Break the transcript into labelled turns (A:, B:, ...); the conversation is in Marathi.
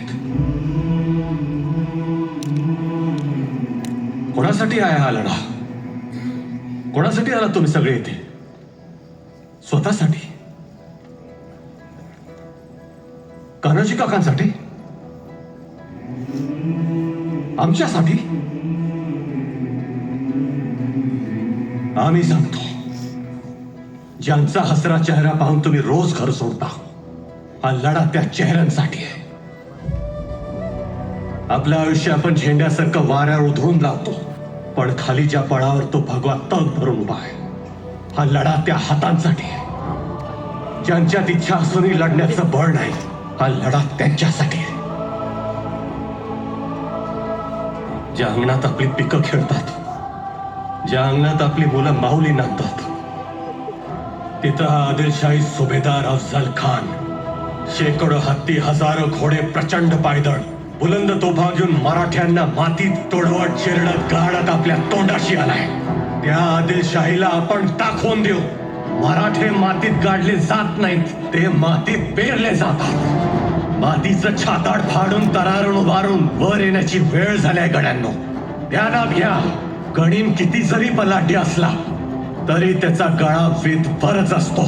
A: आहेत. कोणासाठी आहे हा लढा? कोणासाठी आला तुम्ही सगळे इथे? स्वतःसाठी? कान्होजी काकांसाठी? आमच्यासाठी? आम्ही सांगतो, ज्यांचा हसरा चेहरा पाहून तुम्ही रोज घर सोडता, हा लढा त्या चेहऱ्यांसाठी आहे. आपलं आयुष्य आपण झेंड्यासारखं वाऱ्यावर उधळून लावतो, पण खाली ज्या बळावर तो भगवा तग धरून उभा आहे, हा लढा त्या हातांसाठी आहे. ज्यांच्यात इच्छा असूनही लढण्याचं बळ नाही, हा लढा त्यांच्यासाठी आहे. ज्या अंगणात आपली पिकं खेळतात, ज्या अंगणात आपली मुलं माऊली नांदतात, तिथं हा आदिलशाही सुभेदार अफजल खान शेकडो हत्ती, हजारो घोडे, प्रचंड पायदळ, बुलंद तोफा घेऊन मराठ्यांना मातीत तोडवत, चिरडत, गाडत आपल्या तोंडाशी आलाय. त्या आदिलशाहीला आपण टाकून देऊ. मराठे मातीत गाडले जात नाहीत, ते मातीत पेरले जातात. मातीचं छाताड फाडून, तरारून उभारून वर येण्याची वेळ झाली गड्यांनो. ध्यानात घ्या, गणिम किती जरी बलाढ्य असला तरी त्याचा गळा वेद भरच असतो.